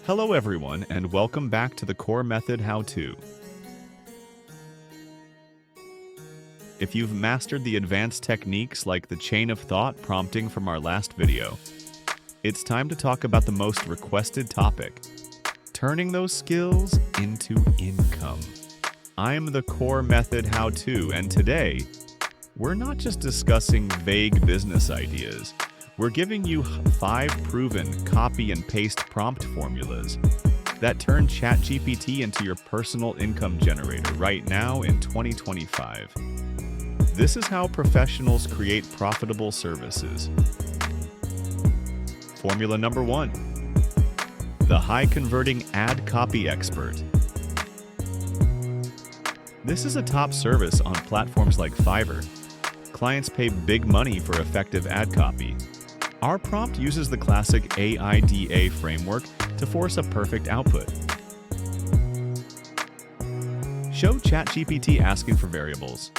Hello everyone, and welcome back to the Core Method How-To. If you've mastered the advanced techniques like the chain of thought prompting from our last video, it's time to talk about the most requested topic, turning those skills into income. I'm the Core Method How-To, and today, we're not just discussing vague business ideas. We're giving you 5 proven copy and paste prompt formulas that turn ChatGPT into your personal income generator right now in 2025. This is how professionals create profitable services. Formula number 1. The high-converting ad copy expert. This is a top service on platforms like Fiverr. Clients pay big money for effective ad copy. Our prompt uses the classic AIDA framework to force a perfect output. Show ChatGPT asking for variables.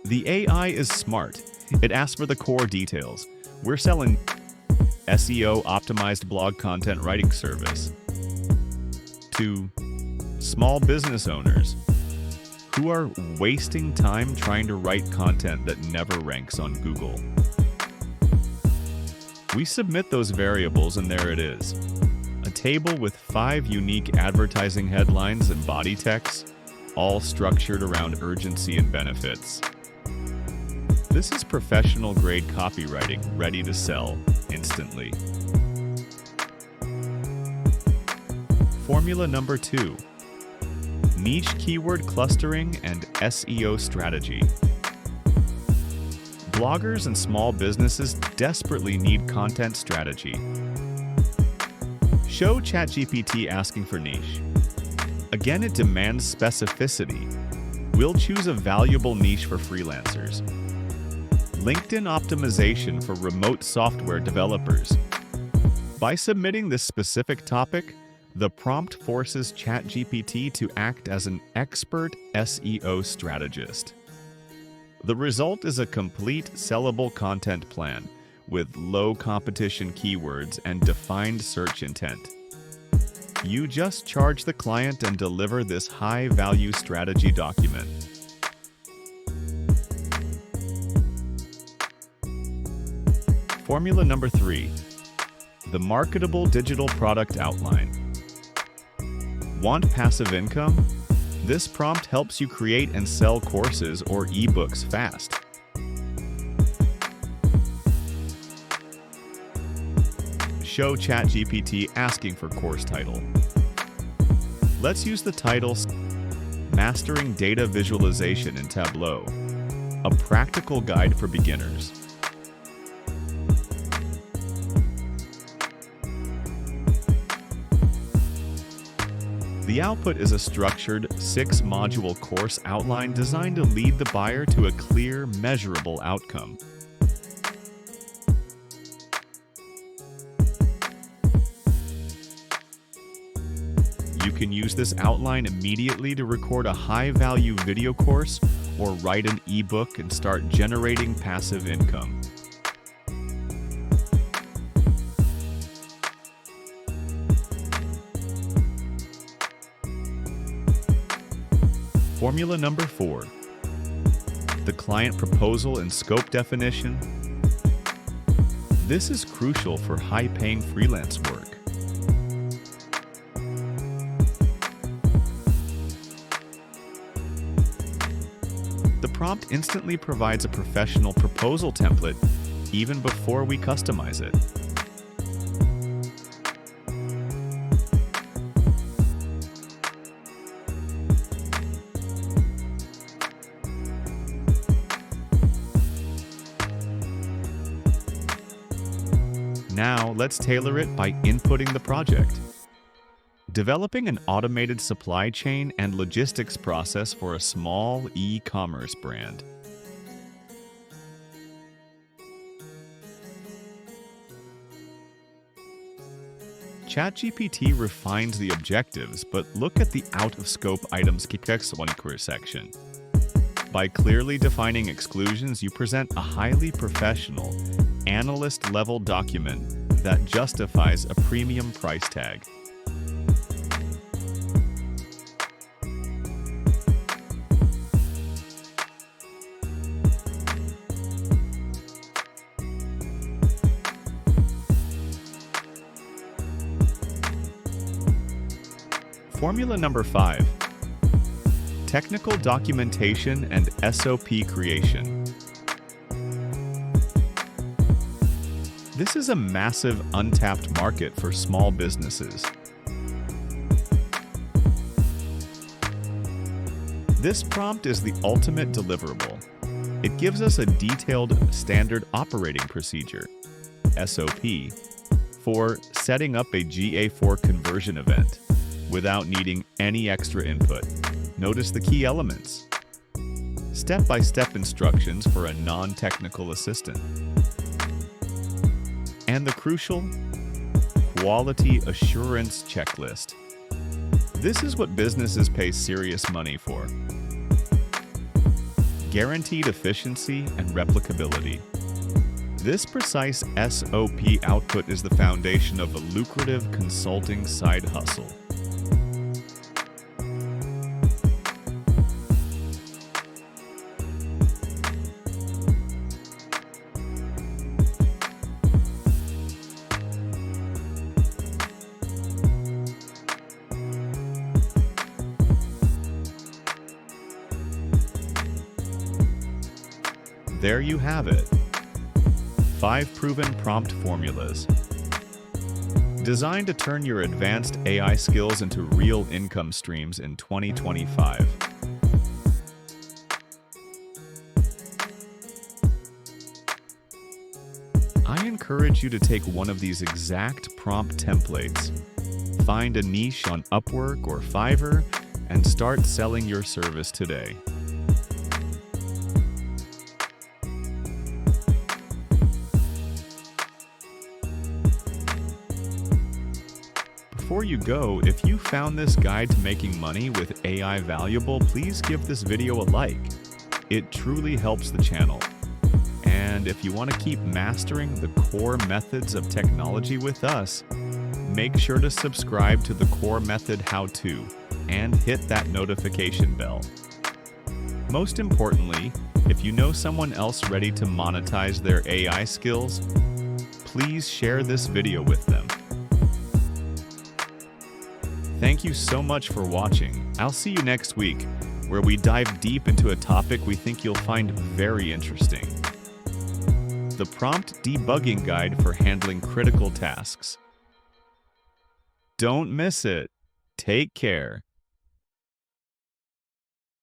The AI is smart. It asks for the core details. We're selling SEO-optimized blog content writing service to small business owners who are wasting time trying to write content that never ranks on Google. We submit those variables, and there it is. A table with 5 unique advertising headlines and body text, all structured around urgency and benefits. This is professional-grade copywriting ready to sell instantly. Formula number 2. Niche keyword clustering and SEO strategy. Bloggers and small businesses desperately need content strategy. Show ChatGPT asking for niche. Again, it demands specificity. We'll choose a valuable niche for freelancers. LinkedIn optimization for remote software developers. By submitting this specific topic, the prompt forces ChatGPT to act as an expert SEO strategist. The result is a complete sellable content plan with low competition keywords and defined search intent. You just charge the client and deliver this high-value strategy document. Formula number 3. The marketable digital product outline. Want passive income? This prompt helps you create and sell courses or ebooks fast. Show ChatGPT asking for course title. Let's use the title Mastering Data Visualization in Tableau, a practical guide for beginners. The output is a structured 6-module course outline designed to lead the buyer to a clear, measurable outcome. You can use this outline immediately to record a high-value video course or write an ebook and start generating passive income. Formula number 4. The client proposal and scope definition. This is crucial for high-paying freelance work. The prompt instantly provides a professional proposal template even before we customize it. Now, let's tailor it by inputting the project. Developing an automated supply chain and logistics process for a small e-commerce brand. ChatGPT refines the objectives, but look at the out-of-scope items section. By clearly defining exclusions, you present a highly professional, analyst-level document that justifies a premium price tag. Formula number 5. Technical documentation and SOP creation. This is a massive untapped market for small businesses. This prompt is the ultimate deliverable. It gives us a detailed standard operating procedure, SOP, for setting up a GA4 conversion event without needing any extra input. Notice the key elements. Step-by-step instructions for a non-technical assistant. And the crucial quality assurance checklist. This is what businesses pay serious money for. Guaranteed efficiency and replicability. This precise SOP output is the foundation of a lucrative consulting side hustle. There you have it. 5 proven prompt formulas. Designed to turn your advanced AI skills into real income streams in 2025. I encourage you to take one of these exact prompt templates, find a niche on Upwork or Fiverr, and start selling your service today. Before you go, if you found this guide to making money with AI valuable, please give this video a like. It truly helps the channel. And if you want to keep mastering the core methods of technology with us, make sure to subscribe to the Core Method How-To and hit that notification bell. Most importantly, if you know someone else ready to monetize their AI skills, please share this video with them. Thank you so much for watching. I'll see you next week, where we dive deep into a topic we think you'll find very interesting. The Prompt Debugging Guide for Handling Critical Tasks. Don't miss it. Take care.